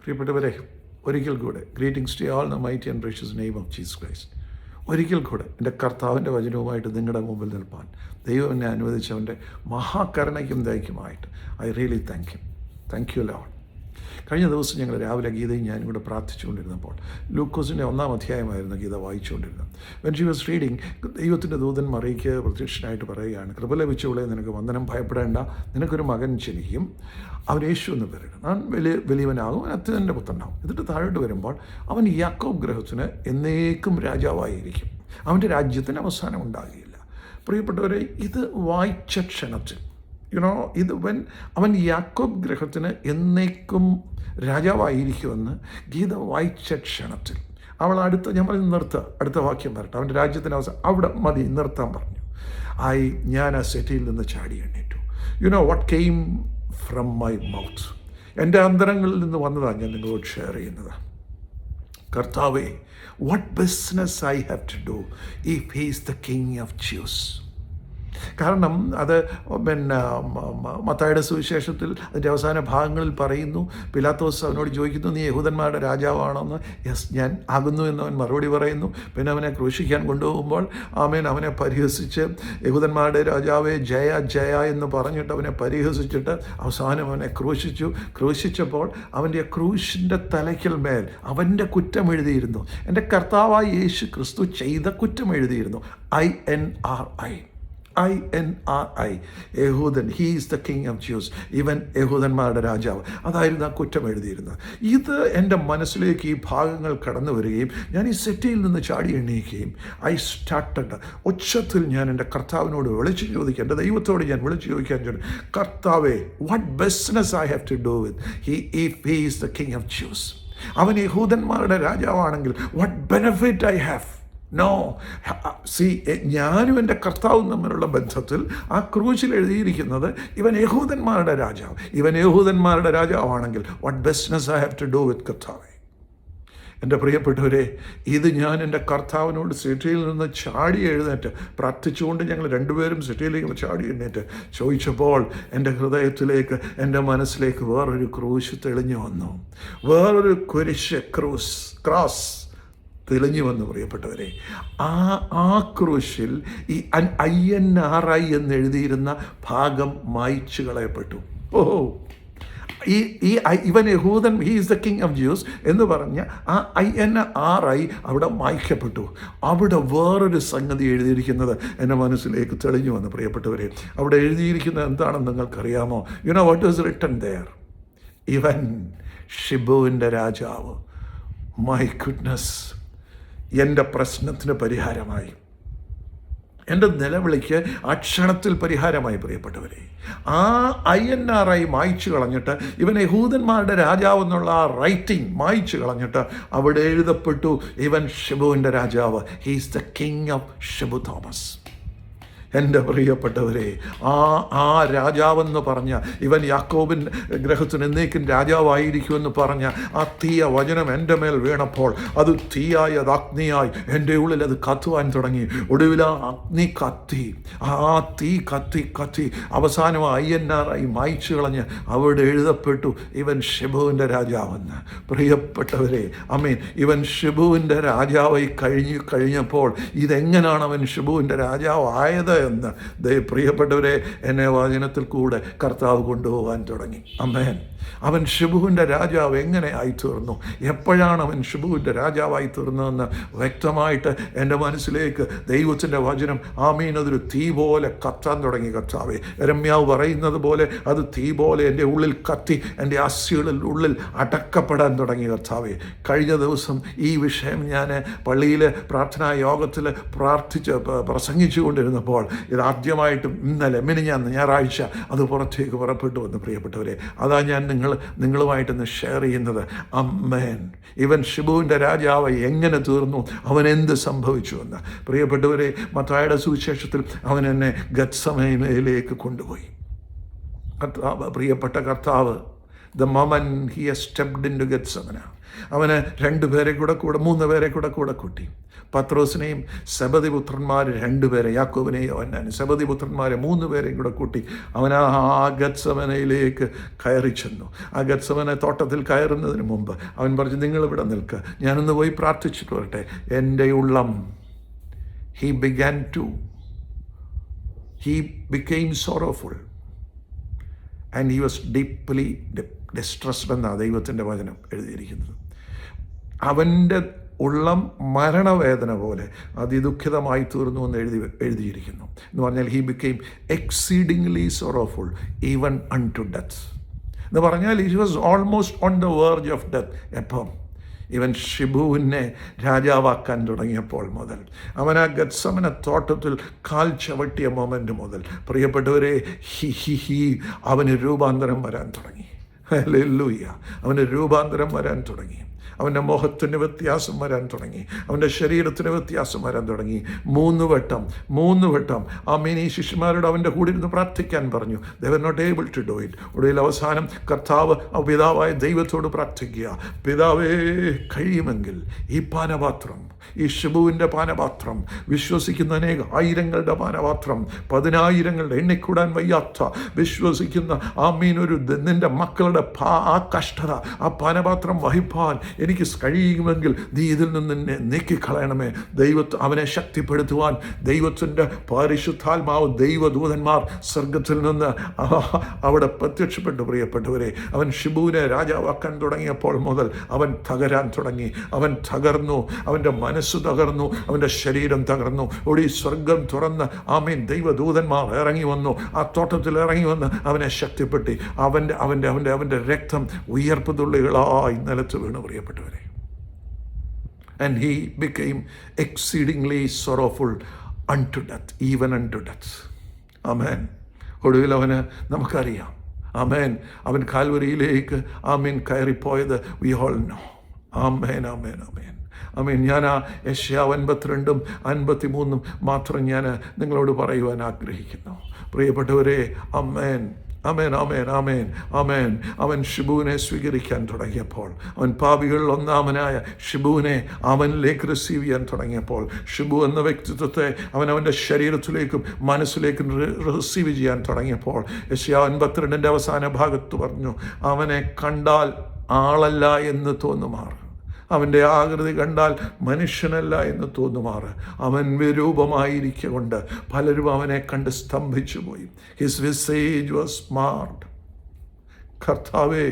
പ്രിയപ്പെട്ടവരെ, ഒരിക്കൽ കൂടെ greetings to all the mighty and precious name of Jesus Christ. ഒരിക്കൽ കൂടെ എൻ്റെ കർത്താവിൻ്റെ വചനവുമായിട്ട് നിങ്ങളുടെ മുമ്പിൽ നിൽപ്പാൻ ദൈവം എന്നെ അനുവദിച്ചവൻ്റെ മഹാകരുണയ്ക്കും ദയക്കുമായിട്ട് I really thank you lord. കഴിഞ്ഞ ദിവസം ഞങ്ങൾ രാവിലെ ഗീതയും ഞാനും കൂടെ പ്രാർത്ഥിച്ചുകൊണ്ടിരുന്നപ്പോൾ ലൂക്കോസിൻ്റെ 1-ാം അധ്യായമായിരുന്നു ഗീത വായിച്ചുകൊണ്ടിരുന്നത്. വെൻ ഷി വാസ് റീഡിങ്, ദൈവത്തിൻ്റെ ദൂതൻ മറിയയ്ക്ക് പ്രത്യക്ഷനായിട്ട് പറയുകയാണ്, കൃപ ലഭിച്ചവളെ, നിനക്ക് വന്ദനം, ഭയപ്പെടേണ്ട, നിനക്കൊരു മകൻ ജനിക്കും, അവൻ യേശു എന്ന് പേരിടും, അവൻ വലിയവനാകും, അവൻ അത്യുന്നതൻ്റെ പുത്രനാകും. എന്നിട്ട് താഴോട്ട് വരുമ്പോൾ അവൻ യാക്കോബ് ഗൃഹത്തിന് എന്നേക്കും രാജാവായിരിക്കും, അവൻ്റെ രാജ്യത്തിന് അവസാനം ഉണ്ടാകുകയില്ല. പ്രിയപ്പെട്ടവരെ, ഇത് വായിച്ച ക്ഷണത്തിൽ അവൻ യാക്കോബ് ഗൃഹത്തിന് എന്നേക്കും രാജാവായിരിക്കുമെന്ന് ഗീത വായിച്ച ക്ഷണത്തിൽ അവൾ ഞാൻ പറഞ്ഞു അടുത്ത വാക്യം വരട്ടെ, അവൻ്റെ രാജ്യത്തിന് അവസാനം അവിടെ മതി നിർത്താൻ പറഞ്ഞു. ഞാൻ ആ സെറ്റിയിൽ നിന്ന് ചാടി എണ്ണീറ്റു. What came from my mouth, എൻ്റെ അന്തരങ്ങളിൽ നിന്ന് വന്നതാണ് ഞാൻ നിങ്ങളോട് ഷെയർ ചെയ്യുന്നത്. കർത്താവേ, what business I have to do if he is the king of Jews. കാരണം അത് മത്തായിയുടെ സുവിശേഷത്തിൽ അതിൻ്റെ അവസാന ഭാഗങ്ങളിൽ പറയുന്നു, പിലാത്തോസ് അവനോട് ചോദിക്കുന്നു, നീ യഹൂദന്മാരുടെ രാജാവാണെന്ന്. യെസ്, ഞാൻ ആകുന്നു എന്നവൻ മറുപടി പറയുന്നു. പിന്നെ അവനെ ക്രൂശിക്കാൻ കൊണ്ടുപോകുമ്പോൾ അവനെ പരിഹസിച്ച്, യഹൂദന്മാരുടെ രാജാവേ ജയ ജയ എന്ന് പറഞ്ഞിട്ട് അവനെ പരിഹസിച്ചിട്ട് അവസാനം അവനെ ക്രൂശിച്ചപ്പോൾ അവൻ്റെ ക്രൂശിൻ്റെ തലയ്ക്കൽ മേൽ അവൻ്റെ കുറ്റം എഴുതിയിരുന്നു. എൻ്റെ കർത്താവായ യേശു ക്രിസ്തു ചെയ്ത കുറ്റം എഴുതിയിരുന്നു. INRI, യഹൂദൻ, he is the king of Jews, ഇവൻ യഹൂദന്മാരുടെ രാജാവ്. അതായിരുന്നു ആ കുറ്റം എഴുതിയിരുന്നത്. ഇത് എൻ്റെ മനസ്സിലേക്ക് ഈ ഭാഗങ്ങൾ കടന്നു വരികയും ഞാൻ ഈ സെറ്റിയിൽ നിന്ന് ചാടി എണ്ണീക്കുകയും ഉച്ചത്തിൽ ഞാൻ എൻ്റെ കർത്താവിനോട് വിളിച്ചു ചോദിക്കുക, എൻ്റെ ദൈവത്തോട് ഞാൻ വിളിച്ചു ചോദിക്കാൻ ചോദിച്ചു, കർത്താവേ, what business I have to do with if he is the king of Jews. അവൻ യഹൂദന്മാരുടെ രാജാവാണെങ്കിൽ what benefit I have? No, ഞാനും എൻ്റെ കർത്താവും തമ്മിലുള്ള ബന്ധത്തിൽ ആ ക്രൂശിൽ എഴുതിയിരിക്കുന്നത് ഇവൻ യഹൂദന്മാരുടെ രാജാവ്. ഇവൻ യഹൂദന്മാരുടെ രാജാവാണെങ്കിൽ what business I have to do with കർത്താവേ. എൻ്റെ പ്രിയപ്പെട്ടവരെ, ഇത് ഞാൻ എൻ്റെ കർത്താവിനോട് സിറ്റിയിൽ നിന്ന് ചാടി എഴുന്നേറ്റ് പ്രാർത്ഥിച്ചുകൊണ്ട് ഞങ്ങൾ രണ്ടുപേരും സിറ്റിയിലേക്ക് ചാടി എഴുന്നേറ്റ് ചോദിച്ചപ്പോൾ എൻ്റെ ഹൃദയത്തിലേക്ക്, എൻ്റെ മനസ്സിലേക്ക് വേറൊരു ക്രൂശ് തെളിഞ്ഞു വന്നു. വേറൊരു ക്രോസ് തെളിഞ്ഞു വന്നു. പ്രിയപ്പെട്ടവരെ, ആ ക്രൂശിൽ ഈ INRI എന്നെഴുതിയിരുന്ന ഭാഗം മായ്ച്ചു കളയപ്പെട്ടു. ഇവൻ യഹൂദൻ, he is the king of Jews എന്ന് പറഞ്ഞ ആ INRI അവിടെ മായ്ക്കപ്പെട്ടു. അവിടെ വേറൊരു സംഗതി എഴുതിയിരിക്കുന്നത് എൻ്റെ മനസ്സിലേക്ക് തെളിഞ്ഞു വന്നു. പ്രിയപ്പെട്ടവരെ, അവിടെ എഴുതിയിരിക്കുന്നത് എന്താണെന്ന് നിങ്ങൾക്കറിയാമോ? What is written there? ഇവൻ ഷിബുവിൻ്റെ രാജാവ്. മൈ ഗുഡ്നസ്, എൻ്റെ പ്രശ്നത്തിന് പരിഹാരമായി, എൻ്റെ നിലവിളിക്ക് ആ ക്ഷണത്തിൽ പരിഹാരമായി. പ്രിയപ്പെട്ടവരെ, ആ INRI മായ്ച്ചു കളഞ്ഞിട്ട് ഇവൻ യഹൂദന്മാരുടെ രാജാവ് എന്നുള്ള ആ റൈറ്റിംഗ് മായ്ച്ചു കളഞ്ഞിട്ട് അവിടെ എഴുതപ്പെട്ടു, ഇവൻ ഷിബുവിൻ്റെ രാജാവ്, he is the king of Shibu Thomas. എൻ്റെ പ്രിയപ്പെട്ടവരെ, ആ രാജാവെന്ന് പറഞ്ഞ, ഇവൻ യാക്കോബിൻ ഗ്രഹത്തിന് എന്നേക്കും രാജാവായിരിക്കുമെന്ന് പറഞ്ഞ ആ തീയ വചനം എൻ്റെ മേൽ വീണപ്പോൾ അത് തീയായി, അത് അഗ്നിയായി എൻ്റെ ഉള്ളിൽ അത് കത്തുവാൻ തുടങ്ങി. ഒടുവിൽ ആ അഗ്നി കത്തി, ആ തീ കത്തി അവസാനം INRI മായ്ച്ചു കളഞ്ഞ് അവിടെ എഴുതപ്പെട്ടു, ഇവൻ ഷിബുവിൻ്റെ രാജാവെന്ന്. പ്രിയപ്പെട്ടവരെ, ഇവൻ ഷിബുവിൻ്റെ രാജാവായി കഴിഞ്ഞപ്പോൾ ഇതെങ്ങനെയാണ് അവൻ ഷിബുവിൻ്റെ രാജാവായത് എന്ന് പ്രിയപ്പെട്ടവരെ, എന്നെ വചനത്തിൽ കൂടെ കർത്താവ് കൊണ്ടുപോകാൻ തുടങ്ങി. അവൻ ഷിബുവിൻ്റെ രാജാവ് എങ്ങനെ ആയിത്തീർന്നു, എപ്പോഴാണ് അവൻ ഷിബുവിൻ്റെ രാജാവായി തീർന്നതെന്ന് വ്യക്തമായിട്ട് എൻ്റെ മനസ്സിലേക്ക് ദൈവത്തിൻ്റെ വചനം അതൊരു തീ പോലെ കത്താൻ തുടങ്ങി. കർത്താവേ, യെരമ്യാവ് പറയുന്നത് പോലെ അത് തീ പോലെ എൻ്റെ ഉള്ളിൽ കത്തി എൻ്റെ അസ്ഥികളിൽ ഉള്ളിൽ അടക്കപ്പെടാൻ തുടങ്ങി. കർത്താവേ, കഴിഞ്ഞ ദിവസം ഈ വിഷയം ഞാൻ പള്ളിയിലെ പ്രാർത്ഥനാ യോഗത്തിൽ പ്രസംഗിച്ചു കൊണ്ടിരുന്നപ്പോൾ ഇതാദ്യമായിട്ടും ഞായറാഴ്ച അത് പുറപ്പെട്ടു വന്നു. പ്രിയപ്പെട്ടവരെ, അതാ ഞാൻ നിങ്ങളുമായിട്ടൊന്ന് ഷെയർ ചെയ്യുന്നത്. ഇവൻ ഷിബുവിൻ്റെ രാജാവ് എങ്ങനെ തീർന്നു, അവൻ എന്ത് സംഭവിച്ചു എന്ന്. പ്രിയപ്പെട്ടവരെ, മത്തായിയുടെ സുവിശേഷത്തിൽ അവൻ എന്നെ ഗത്സമനയിലേക്ക് കൊണ്ടുപോയി. പ്രിയപ്പെട്ട കർത്താവ് the moment he has stepped into Gethsemane. അവന് 2 പേരെ കൂടെ 3 പേരെ കൂടെ കൂട്ടി. പത്രോസിനെയും സെബദി പുത്രന്മാർ 2 പേരെ, യാക്കോബിനെയും യോഹന്നാനെയും, സെബദി പുത്രന്മാരെ 3 പേരെയും കൂടെ കൂട്ടി അവൻ ആ ഗത്സമനയിലേക്ക് കയറി ചെന്നു. ആ ഗത്സമന തോട്ടത്തിൽ കയറുന്നതിന് മുമ്പ് അവൻ പറഞ്ഞു, നിങ്ങളിവിടെ നിൽക്കുക, ഞാനൊന്ന് പോയി പ്രാർത്ഥിച്ചിട്ട് വരട്ടെ. എൻ്റെ ഉള്ളം he became sorrowful and he was deeply distressed എന്നാണ് ദൈവത്തിൻ്റെ വചനം എഴുതിയിരിക്കുന്നത്. അവൻ്റെ ഉള്ളം മരണവേദന പോലെ അതിദുഃഖിതമായി തീർന്നു എന്ന് എഴുതിയിരിക്കുന്നു. എന്ന് പറഞ്ഞാൽ he became exceedingly sorrowful even unto death. എന്ന് പറഞ്ഞാൽ he was almost on the verge of death. എപ്പം? ഇവൻ ഷിബുവിനെ രാജാവാക്കാൻ തുടങ്ങിയപ്പോൾ മുതൽ, അവൻ ആ ഗത്സമന തോട്ടത്തിൽ കാൽ ചവിട്ടിയ മൊമെൻ്റ് മുതൽ, പ്രിയപ്പെട്ടവരെ, അവന് രൂപാന്തരം വരാൻ തുടങ്ങി. ഹല്ലേലൂയ! അവന് രൂപാന്തരം വരാൻ തുടങ്ങി. അവൻ്റെ മുഖത്തിന് വ്യത്യാസം വരാൻ തുടങ്ങി. അവൻ്റെ ശരീരത്തിന് വ്യത്യാസം വരാൻ തുടങ്ങി. 3 വട്ടം ഈ ശിഷ്യന്മാരോട് അവൻ്റെ കൂടെ ഇരുന്ന് പ്രാർത്ഥിക്കാൻ പറഞ്ഞു. they were not able to do it. ഒടുവിൽ അവസാനം കർത്താവ് പിതാവായ ദൈവത്തോട് പ്രാർത്ഥിക്കുക, പിതാവേ, കഴിയുമെങ്കിൽ ഈ പാനപാത്രം, ഈ ഷിബുവിൻ്റെ പാനപാത്രം, വിശ്വസിക്കുന്ന അനേക ആയിരങ്ങളുടെ പാനപാത്രം, 10,000ങ്ങളുടെ എണ്ണിക്കൂടാൻ വയ്യാത്ത വിശ്വസിക്കുന്ന ഒരു നിൻ്റെ മക്കളുടെ ആ കഷ്ടത, ആ പാനപാത്രം വഹിപ്പാൻ എനിക്ക് കഴിയുമെങ്കിൽ നീ ഇതിൽ നിന്ന് നീക്കിക്കളയണമേ. അവനെ ശക്തിപ്പെടുത്തുവാൻ ദൈവത്തിൻ്റെ പരിശുദ്ധാത്മാവ്, ദൈവദൂതന്മാർ സ്വർഗത്തിൽ നിന്ന് അവിടെ പ്രത്യക്ഷപ്പെട്ടു. പ്രിയപ്പെട്ടവരെ, അവൻ ഷിബുവിനെ രാജാവാക്കാൻ തുടങ്ങിയപ്പോൾ മുതൽ അവൻ തകരാൻ തുടങ്ങി. അവൻ തകർന്നു, അവൻ്റെ മനസ്സ് തകർന്നു, അവൻ്റെ ശരീരം തകർന്നു. ഒടി സ്വർഗം തുറന്ന് ദൈവദൂതന്മാർ ഇറങ്ങി വന്നു, ആ തോട്ടത്തിൽ ഇറങ്ങി വന്ന് അവനെ ശക്തിപ്പെടുത്തി. അവൻ്റെ രക്തം ഉയർപ്പ് തുള്ളികളായി നിലത്ത് വീണു. പ്രിയപ്പെട്ടവരെ, and he became exceedingly sorrowful unto death, even unto death. Amen. ഒടുവിൽ അവന് നമുക്കറിയാം, ആമേൻ, അവൻ കാൽവരിയിലേക്ക് കയറിപ്പോയത് we all know. ആമേൻ, ആമേൻ, ആമേൻ, ആമേൻ. ഞാൻ ആ യെശയ്യാവ് 52 53 മാത്രം ഞാൻ നിങ്ങളോട് പറയുവാൻ ആഗ്രഹിക്കുന്നു. പ്രിയപ്പെട്ടവരെ, ആമേൻ, ആമേൻ, ആമേൻ, ആമേൻ, ആമേൻ. അവൻ ഷിബുവിനെ സ്വീകരിക്കാൻ തുടങ്ങിയപ്പോൾ, അവൻ പാപികളിൽ ഒന്നാമനായ ഷിബുവിനെ അവനിലേക്ക് റിസീവ് ചെയ്യാൻ തുടങ്ങിയപ്പോൾ, ഷിബു എന്ന വ്യക്തിത്വത്തെ അവൻ്റെ ശരീരത്തിലേക്കും മനസ്സിലേക്കും റിസീവ് ചെയ്യാൻ തുടങ്ങിയപ്പോൾ, യെശയ്യാവ് 52 അവസാന ഭാഗത്ത് പറഞ്ഞു, അവനെ കണ്ടാൽ ആളല്ല എന്ന് തോന്നുമാറ്, അവൻ്റെ ആകൃതി കണ്ടാൽ മനുഷ്യനല്ല എന്ന് തോന്നുമാറ്, അവൻ വിരൂപമായിരിക്കൊണ്ട് പലരും അവനെ കണ്ട് സ്തംഭിച്ചു പോയി. His visage was marred. കർത്താവേ,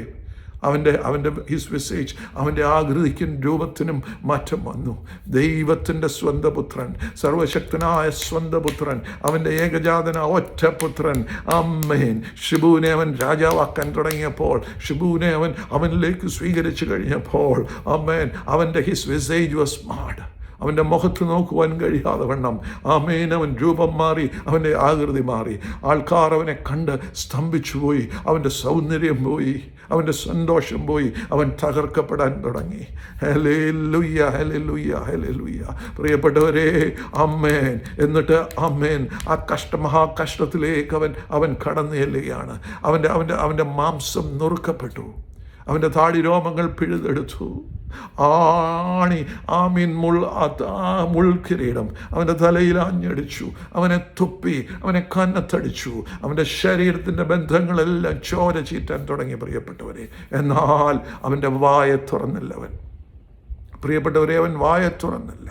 അവൻ്റെ ഹിസ് വിസേജ്, അവൻ്റെ ആകൃതിക്കും രൂപത്തിനും മാറ്റം വന്നു. ദൈവത്തിൻ്റെ സ്വന്തപുത്രൻ, സർവശക്തനായ സ്വന്തപുത്രൻ, അവൻ്റെ ഏകജാതന ഒറ്റപുത്രൻ, അമ്മേൻ, ഷിബുവിനെ അവൻ രാജാവാക്കാൻ തുടങ്ങിയപ്പോൾ, ഷിബുവിനെ അവനിലേക്ക് സ്വീകരിച്ചു കഴിഞ്ഞപ്പോൾ, അമ്മേൻ, അവൻ്റെ ഹിസ് വിസേജ് വാസ് മാർഡ്. അവൻ്റെ മുഖത്ത് നോക്കുവാൻ കഴിയാതെ വണ്ണം, ആമേൻ, അവൻ രൂപം മാറി, അവൻ്റെ ആകൃതി മാറി. ആൾക്കാർ അവനെ കണ്ട് സ്തംഭിച്ചു പോയി. അവൻ്റെ സൗന്ദര്യം പോയി, അവൻ്റെ സന്തോഷം പോയി, അവൻ തകർക്കപ്പെടാൻ തുടങ്ങി. Hallelujah, hallelujah, hallelujah. പ്രിയപ്പെട്ടവരെ, ആമേൻ. എന്നിട്ട് ആമേൻ, ആ മഹാകഷ്ടത്തിലേക്ക് അവൻ കടന്നു ചെല്ലുകയാണ്. അവൻ്റെ മാംസം നുറുക്കപ്പെട്ടു, അവൻ്റെ താടി രോമങ്ങൾ പിഴുതെടുത്തു. മുൾക്കിരീടം അവൻ്റെ തലയിൽ ആഞ്ഞടിച്ചു, അവനെ തുപ്പി, അവനെ കന്നത്തടിച്ചു. അവൻ്റെ ശരീരത്തിൻ്റെ ബന്ധങ്ങളെല്ലാം ചോര ചീറ്റാൻ തുടങ്ങി. പ്രിയപ്പെട്ടവരെ, എന്നാൽ അവൻ്റെ വായ തുറന്നില്ല. പ്രിയപ്പെട്ടവരെ, അവൻ വായ തുറന്നില്ല.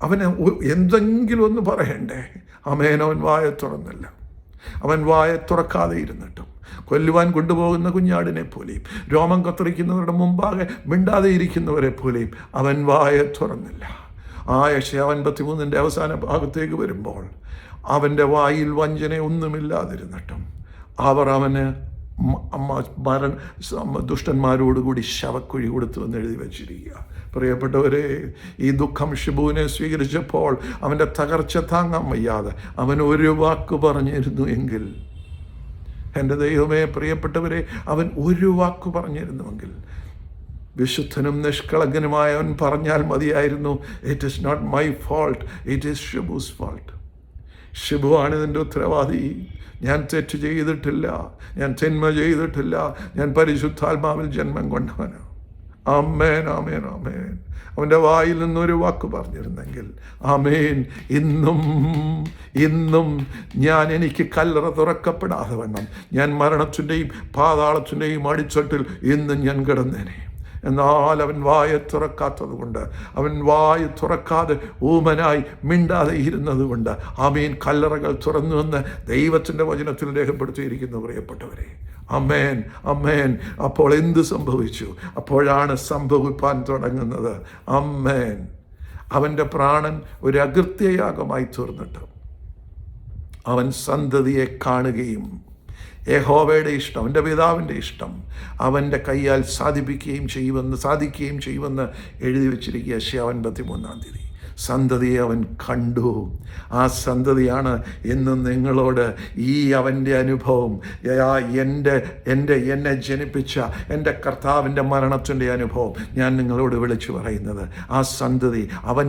അവന് എന്തെങ്കിലും ഒന്ന് പറയണ്ടേ? ആമേൻ, അവൻ വായ തുറന്നില്ല. അവൻ വായ തുറക്കാതെ ഇരുന്നിട്ടും, കൊല്ലുവാൻ കൊണ്ടുപോകുന്ന കുഞ്ഞാടിനെ പോലെയും, രോമം കത്തിരിക്കുന്നവരുടെ മുമ്പാകെ മിണ്ടാതെ ഇരിക്കുന്നവരെ പോലെയും അവൻ വായ തുറന്നില്ല. ആ യെശയ്യാവ് 53 അവസാന ഭാഗത്തേക്ക് വരുമ്പോൾ, അവൻ്റെ വായിൽ വഞ്ചന ഒന്നുമില്ലാതിരുന്നിട്ടും അവർ അവന് ദുഷ്ടന്മാരോടുകൂടി ശവക്കുഴി കൊടുത്തു എന്ന് എഴുതി വച്ചിരിക്കുക. പ്രിയപ്പെട്ടവരെ, ഈ ദുഃഖം ഷിബുവിനെ സ്വീകരിച്ചപ്പോൾ അവൻ്റെ തകർച്ച താങ്ങാൻ വയ്യാതെ അവൻ ഒരു വാക്ക് പറഞ്ഞിരുന്നു എങ്കിൽ, എൻ്റെ ദൈവമേ, പ്രിയപ്പെട്ടവരെ, അവൻ ഒരു വാക്ക് പറഞ്ഞിരുന്നുവെങ്കിൽ, വിശുദ്ധനും നിഷ്കളങ്കനുമായവൻ പറഞ്ഞാൽ മതിയായിരുന്നു, it is not my fault, it is Shibu's fault. ഷിബുവാണ് ഇതിൻ്റെ ഉത്തരവാദി. ഞാൻ തെറ്റ് ചെയ്തിട്ടില്ല, ഞാൻ തിന്മ ചെയ്തിട്ടില്ല, ഞാൻ പരിശുദ്ധാത്മാവിൽ ജന്മം കൊണ്ടവനാണ്. ആമേൻ, ആമേൻ, ആമേൻ. അവൻ്റെ വായിൽ നിന്നൊരു വാക്ക് പറഞ്ഞിരുന്നെങ്കിൽ, ആമേൻ, ഇന്നും എനിക്ക് കല്ലറ തുറക്കപ്പെടാതെ വണ്ണം ഞാൻ മരണത്തിൻ്റെയും പാതാളത്തിൻ്റെയും അടിച്ചട്ടിൽ ഇന്നും ഞാൻ കിടന്നേനെ. എന്നാൽ അവൻ വായ തുറക്കാത്തത് കൊണ്ട്, അവൻ വായ തുറക്കാതെ ഊമനായി മിണ്ടാതെ ഇരുന്നത് കൊണ്ട്, ആമേൻ, കല്ലറകൾ തുറന്നുവെന്ന് ദൈവത്തിൻ്റെ വചനത്തിൽ രേഖപ്പെടുത്തിയിരിക്കുന്നു. പ്രിയപ്പെട്ടവരെ, അമേൻ, അമേൻ. അപ്പോൾ എന്ത് സംഭവിച്ചു? അപ്പോഴാണ് സംഭവിപ്പാൻ തുടങ്ങുന്നത്. അമേൻ. അവൻ്റെ പ്രാണൻ ഒരു അകൃത്യയാഗമായി തീർന്നിട്ട് അവൻ സന്തതിയെ കാണുകയും യഹോവയുടെ ഇഷ്ടം, അവൻ്റെ പിതാവിൻ്റെ ഇഷ്ടം അവൻ്റെ കയ്യാൽ സാധിക്കുകയും ചെയ്യുമെന്ന് എഴുതി വച്ചിരിക്കുക. യെശയ്യാ 53 സന്തതിയെ അവൻ കണ്ടു. ആ സന്തതിയാണ് ഇന്നും നിങ്ങളോട് ഈ അവൻ്റെ അനുഭവം, എന്നെ ജനിപ്പിച്ച എൻ്റെ കർത്താവിൻ്റെ മരണത്തിൻ്റെ അനുഭവം ഞാൻ നിങ്ങളോട് വിളിച്ചു പറയുന്നത്. ആ സന്തതി, അവൻ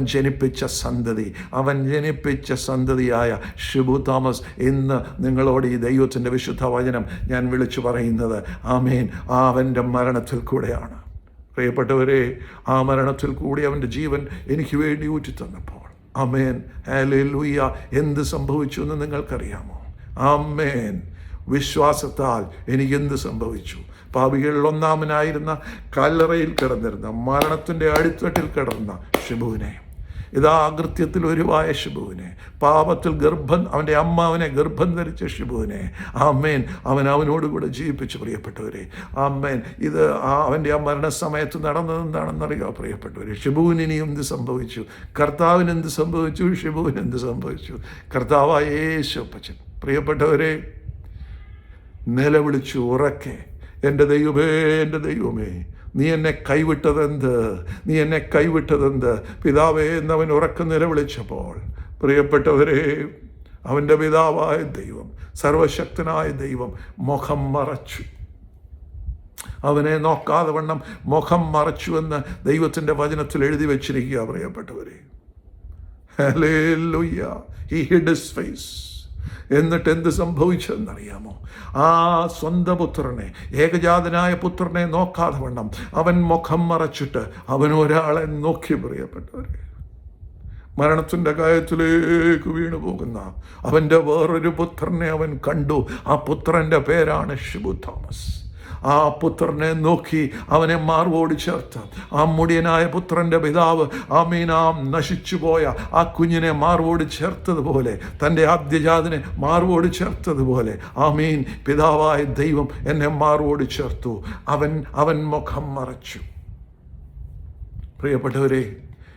ജനിപ്പിച്ച സന്തതിയായ ഷിബു തോമസ് ഇന്ന് നിങ്ങളോട് ഈ ദൈവത്തിൻ്റെ വിശുദ്ധ വചനം ഞാൻ വിളിച്ചു പറയുന്നത്. ആമേൻ. ആ അവൻ്റെ മരണത്തിൽ കൂടെയാണ്. പ്രിയപ്പെട്ടവരെ, ആ മരണത്തിൽ കൂടി അവൻ്റെ ജീവൻ എനിക്ക് വേണ്ടി ഊറ്റിത്തന്നപ്പോൾ, ആമേൻ, ഹല്ലേലൂയ, എന്ത് സംഭവിച്ചു എന്ന് നിങ്ങൾക്കറിയാമോ? ആമേൻ. വിശ്വാസത്താൽ എനിക്കെന്ത് സംഭവിച്ചു? പാപികളിൽ ഒന്നാമനായിരുന്ന, കല്ലറയിൽ കിടന്നിരുന്ന, മരണത്തിൻ്റെ അടിത്തട്ടിൽ കിടന്ന ഷിബുവിനെ, ഇതാ അകൃത്യത്തിൽ ഒരുവായ ഷിബുവിനെ, പാപത്തിൽ അവൻ്റെ അമ്മ അവനെ ഗർഭം ധരിച്ച ഷിബുവിനെ, ആമേൻ, അവനോടുകൂടെ ജീവിപ്പിച്ചു. പ്രിയപ്പെട്ടവരെ, ആമേൻ. ഇത് അവൻ്റെ ആ മരണസമയത്ത് നടന്നതെന്താണെന്നറിയാം. പ്രിയപ്പെട്ടവരെ, ഷിബുവിന് ഇനി എന്ത് സംഭവിച്ചു? കർത്താവിന് എന്ത് സംഭവിച്ചു? ഷിബുവിന് എന്ത് സംഭവിച്ചു? കർത്താവായ യേശുപ്പച്ചൻ, പ്രിയപ്പെട്ടവരെ, നിലവിളിച്ചു ഉറക്കെ, എൻ്റെ ദൈവമേ, എൻ്റെ ദൈവമേ, നീ എന്നെ കൈവിട്ടതെന്ത്? പിതാവേ എന്നവൻ ഉറക്കം നിലവിളിച്ചപ്പോൾ, പ്രിയപ്പെട്ടവരെ, അവൻ്റെ പിതാവായ ദൈവം, സർവശക്തനായ ദൈവം മുഖം മറച്ചു. അവനെ നോക്കാതെ വണ്ണം മുഖം മറച്ചുവെന്ന് ദൈവത്തിൻ്റെ വചനത്തിൽ എഴുതി വച്ചിരിക്കുക. പ്രിയപ്പെട്ടവരെ, hallelujah. He hid his face. എന്നിട്ട് എന്ത് സംഭവിച്ചതെന്നറിയാമോ? ആ സ്വന്തം പുത്രനെ, ഏകജാതനായ പുത്രനെ നോക്കാതെ വണ്ണം അവൻ മുഖം മറച്ചിട്ട് അവൻ ഒരാളെ നോക്കി. പ്രിയപ്പെട്ടവരെ, മരണത്തിൻ്റെ കയത്തിലേക്ക് വീണു പോകുന്ന അവൻ്റെ വേറൊരു പുത്രനെ അവൻ കണ്ടു. ആ പുത്രൻ്റെ പേരാണ് ഷിബു തോമസ്. ആ പുത്രനെ നോക്കി അവനെ മാർവോട് ചേർത്ത്, ആ മുടിയനായ പുത്രൻ്റെ പിതാവ്, ആമീനാം, നശിച്ചുപോയ ആ കുഞ്ഞിനെ മാർവോട് ചേർത്തതുപോലെ, തൻ്റെ ആദ്യജാതനെ മാർവോട് ചേർത്തതുപോലെ, ആമീൻ, പിതാവായ ദൈവം എന്നെ മാർവോട് ചേർത്തു. അവൻ മുഖം മറച്ചു. പ്രിയപ്പെട്ടവരെ,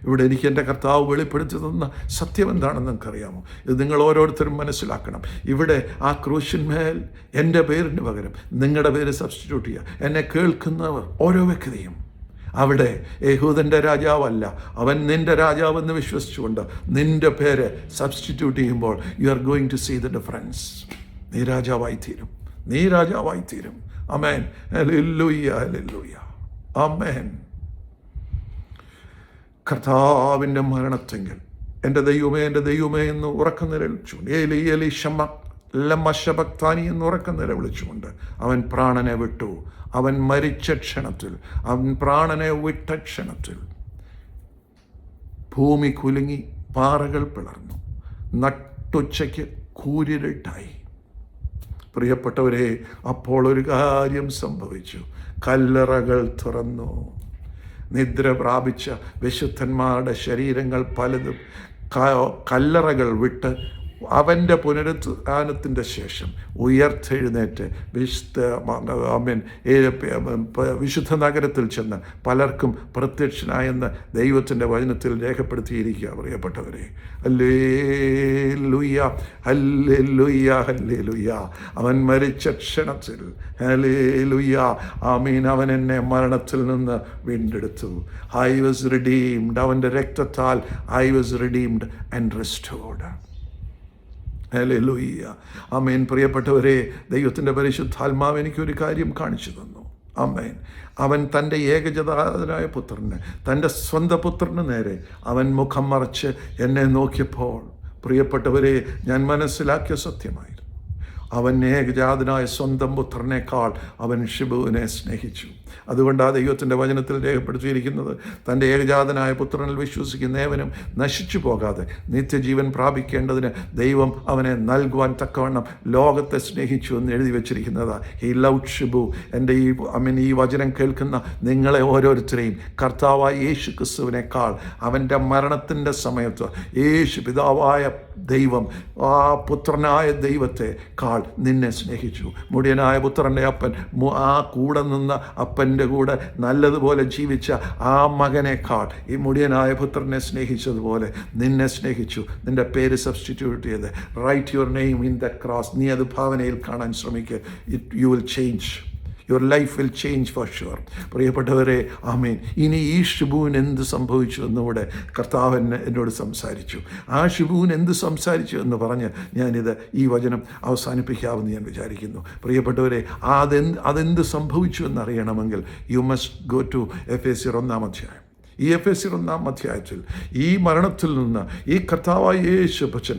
ഇവിടെ എനിക്ക് എൻ്റെ കർത്താവ് വെളിപ്പെടുത്തി തന്ന സത്യം എന്താണെന്ന് നിങ്ങൾക്കറിയാമോ? ഇത് നിങ്ങൾ ഓരോരുത്തരും മനസ്സിലാക്കണം. ഇവിടെ ആ ക്രൂശിന്മേൽ എൻ്റെ പേരിന് പകരം നിങ്ങളുടെ പേര് സബ്സ്റ്റിറ്റ്യൂട്ട് ചെയ്യുക. എന്നെ കേൾക്കുന്നവർ ഓരോ വ്യക്തിയും അവിടെ യഹൂദൻ്റെ രാജാവല്ല, അവൻ നിൻ്റെ രാജാവെന്ന് വിശ്വസിച്ചുകൊണ്ട് നിൻ്റെ പേര് സബ്സ്റ്റിറ്റ്യൂട്ട് ചെയ്യുമ്പോൾ you are going to see the difference. നീ രാജാവായി തീരും. ആമേൻ. ഹല്ലേലൂയ, ഹല്ലേലൂയ, ആമേൻ. കർത്താവിൻ്റെ മരണത്തെങ്കിൽ എൻ്റെ ദൈവമേ എന്ന് ഉറക്കം നിലവിളിച്ചുകൊണ്ട്, ഏലി ഏലി ശമ ലമ്മ ശബക്താനി എന്ന് ഉറക്കം നിലവിളിച്ചുകൊണ്ട് അവൻ പ്രാണനെ വിട്ടു. അവൻ മരിച്ച ക്ഷണത്തിൽ, അവൻ പ്രാണനെ വിട്ട ക്ഷണത്തിൽ ഭൂമി കുലുങ്ങി, പാറകൾ പിളർന്നു, നട്ടുച്ചയ്ക്ക് കൂരിരുട്ടായി. പ്രിയപ്പെട്ടവരെ, അപ്പോൾ ഒരു കാര്യം സംഭവിച്ചു. കല്ലറകൾ തുറന്നു. നിദ്ര പ്രാപിച്ച വിശുദ്ധന്മാരുടെ ശരീരങ്ങൾ പലതും കല്ലറകൾ വിട്ട് അവൻ്റെ പുനരുത്ഥാനത്തിൻ്റെ ശേഷം ഉയർത്തെഴുന്നേറ്റ് വിശുദ്ധ നഗരത്തിൽ ചെന്ന് പലർക്കും പ്രത്യക്ഷനായെന്ന് ദൈവത്തിൻ്റെ വചനത്തിൽ രേഖപ്പെടുത്തിയിരിക്കുക. പ്രിയപ്പെട്ടവരെ, ഹല്ലേലൂയ, ഹല്ലേലൂയ, ഹല്ലേലൂയ. അവൻ മരിച്ച ക്ഷണത്തിൽ, ഹല്ലേലൂയ, ആമീൻ, അവൻ എന്നെ മരണത്തിൽ നിന്ന് വീണ്ടെടുത്തു. I was redeemed. അവൻ്റെ രക്തത്താൽ I was redeemed and restored. ഹല്ലേലൂയ, ആമേൻ. പ്രിയപ്പെട്ടവരെ, ദൈവത്തിൻ്റെ പരിശുദ്ധാത്മാവ് എനിക്കൊരു കാര്യം കാണിച്ചു തന്നു. ആമേൻ. അവൻ തൻ്റെ ഏകജാതനായ പുത്രന്, തൻ്റെ സ്വന്തം പുത്രന് നേരെ അവൻ മുഖം മറച്ച് എന്നെ നോക്കിയപ്പോൾ, പ്രിയപ്പെട്ടവരെ, ഞാൻ മനസ്സിലാക്കിയ സത്യമായിരുന്നു. അവൻ ഏകജാതനായ സ്വന്തം പുത്രനേക്കാൾ അവൻ ഷിബുവിനെ സ്നേഹിച്ചു. അതുകൊണ്ട് ആ ദൈവത്തിൻ്റെ വചനത്തിൽ രേഖപ്പെടുത്തിയിരിക്കുന്നത്, തൻ്റെ ഏകജാതനായ പുത്രനിൽ വിശ്വസിക്കുന്ന ഏവനും നശിച്ചു പോകാതെ നിത്യജീവൻ പ്രാപിക്കേണ്ടതിന് ദൈവം അവനെ നൽകുവാൻ തക്കവണ്ണം ലോകത്തെ സ്നേഹിച്ചു എന്ന് എഴുതി വച്ചിരിക്കുന്നതാണ്. He loved Shibu. എൻ്റെ ഈ വചനം കേൾക്കുന്ന നിങ്ങളെ ഓരോരുത്തരെയും കർത്താവായ യേശു ക്രിസ്തുവിനേക്കാൾ അവൻ്റെ മരണത്തിൻ്റെ സമയത്ത് യേശു പിതാവായ ദൈവം, ആ പുത്രനായ ദൈവത്തെ കാൾ നിന്നെ സ്നേഹിച്ചു. മുടിയനായ പുത്രൻ്റെ അപ്പൻ ആ കൂടെ നിന്ന അപ്പൻ്റെ കൂടെ നല്ലതുപോലെ ജീവിച്ച ആ മകനേക്കാൾ ഈ മുടിയനായ പുത്രനെ സ്നേഹിച്ചതുപോലെ നിന്നെ സ്നേഹിച്ചു. നിൻ്റെ പേര് സബ്സ്റ്റിറ്റ്യൂട്ട് ചെയ്ത് write your name in the cross. നീ അത് ഭാവനയിൽ കാണാൻ ശ്രമിക്കുക. You will change. Your life will change for sure. പ്രിയപ്പെട്ടവരെ, ആമേൻ. ഇനി ഈ ഷിബുവിന് എന്ത് സംഭവിച്ചു എന്നിവിടെ കർത്താവ് എന്നോട് സംസാരിച്ചു. ആ ഷിബുവിന് എന്ത് സംസാരിച്ചു എന്ന് പറഞ്ഞ് ഞാനിത് ഈ വചനം അവസാനിപ്പിക്കാമെന്ന് ഞാൻ വിചാരിക്കുന്നു. പ്രിയപ്പെട്ടവരെ, അതെന്ത് സംഭവിച്ചു എന്നറിയണമെങ്കിൽ യു മസ്റ്റ് ഗോ ടു എഫേസ്യർ 1-ാം അധ്യായം. ഈ എഫേസ്യർ 1-ാം അധ്യായത്തിൽ ഈ മരണത്തിൽ നിന്ന് ഈ കർത്താവായ യേശു അപ്പച്ചൻ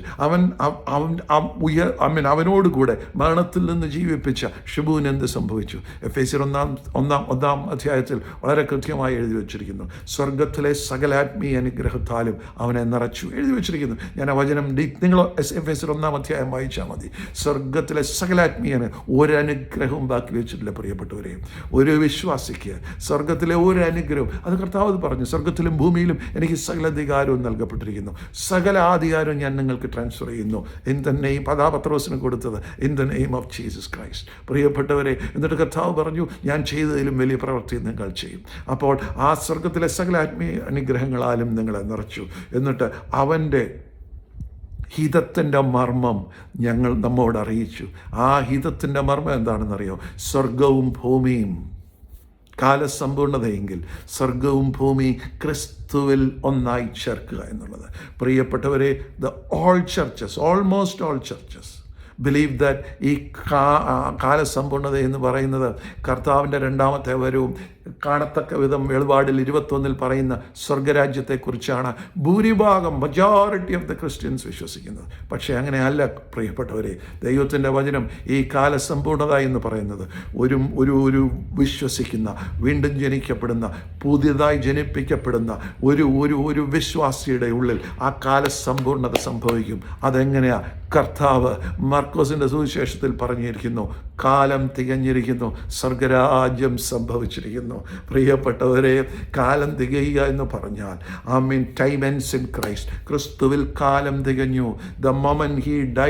അവനോടുകൂടെ മരണത്തിൽ നിന്ന് ജീവിപ്പിച്ച ഷിബുവിന് എന്ത് സംഭവിച്ചു? എഫേസ്യർ 1-ാം അധ്യായത്തിൽ വളരെ കൃത്യമായി എഴുതി വച്ചിരിക്കുന്നു. സ്വർഗത്തിലെ സകലാത്മീയ അനുഗ്രഹത്താലും അവനെ നിറച്ചു എഴുതി വച്ചിരിക്കുന്നു. ഞാൻ ആ വചനം നിങ്ങൾ എഫേസ്യർ 1-ാം അധ്യായം വായിച്ചാൽ മതി. സ്വർഗത്തിലെ സകലാത്മീയന് ഒരനുഗ്രഹവും ബാക്കി വെച്ചിട്ടില്ല. പ്രിയപ്പെട്ടവരെ, ഒരു വിശ്വാസിക്ക് സ്വർഗത്തിലെ ഒരു അനുഗ്രഹവും, അത് കർത്താവ് പറഞ്ഞു, സ്വർഗത്തിലും ഭൂമിയിലും എനിക്ക് സകല അധികാരവും നൽകപ്പെട്ടിരിക്കുന്നു. സകല അധികാരവും ഞാൻ നിങ്ങൾക്ക് ട്രാൻസ്ഫർ ചെയ്യുന്നു. ഇൻ ദ നെയിം, പത്രോസിന് കൊടുത്തത്, in the name of Jesus Christ. പ്രിയപ്പെട്ടവരെ, എന്നിട്ട് കർത്താവ് പറഞ്ഞു, ഞാൻ ചെയ്തതിലും വലിയ പ്രവൃത്തി നിങ്ങൾ ചെയ്യും. അപ്പോൾ ആ സ്വർഗത്തിലെ സകല ആത്മീയ അനുഗ്രഹങ്ങളാലും നിങ്ങളെ നിറച്ചു. എന്നിട്ട് അവൻ്റെ ഹിതത്തിൻ്റെ മർമ്മം നമ്മോട് അറിയിച്ചു. ആ ഹിതത്തിൻ്റെ മർമ്മം എന്താണെന്നറിയോ? സ്വർഗവും ഭൂമിയും കാലസമ്പൂർണതയെങ്കിൽ സ്വർഗവും ഭൂമിയും ക്രിസ്തുവിൽ ഒന്നായി ചേർക്കുക എന്നുള്ളത്. പ്രിയപ്പെട്ടവരെ, almost all churches believe that ഈ കാലസമ്പൂർണത എന്ന് പറയുന്നത് കർത്താവിൻ്റെ രണ്ടാമത്തെ വരവും കാണത്തക്ക വിധം വെളിപാടിൽ 21 പറയുന്ന സ്വർഗരാജ്യത്തെക്കുറിച്ചാണ് ഭൂരിഭാഗം മജോറിറ്റി ഓഫ് ദ ക്രിസ്ത്യൻസ് വിശ്വസിക്കുന്നത്. പക്ഷേ അങ്ങനെയല്ല പ്രിയപ്പെട്ടവരെ. ദൈവത്തിൻ്റെ വചനം ഈ കാലസമ്പൂർണത എന്ന് പറയുന്നത് ഒരു വിശ്വസിക്കുന്ന, വീണ്ടും ജനിക്കപ്പെടുന്ന, പുതിയതായി ജനിപ്പിക്കപ്പെടുന്ന ഒരു വിശ്വാസിയുടെ ഉള്ളിൽ ആ കാലസമ്പൂർണത സംഭവിക്കും. അതെങ്ങനെയാണ്? കർത്താവ് മർക്കോസിൻ്റെ സുവിശേഷത്തിൽ പറഞ്ഞിരിക്കുന്നു, കാലം തികഞ്ഞിരിക്കുന്നു, സ്വർഗരാജ്യം സംഭവിച്ചിരിക്കുന്നു. പ്രിയപ്പെട്ടവരെ, കാലം തികയുക എന്ന് പറഞ്ഞാൽ ടൈം എൻഡ്സ് ഇൻ ക്രൈസ്റ്റ്. ക്രിസ്തുവിൽ കാലം തികഞ്ഞു. The moment he dye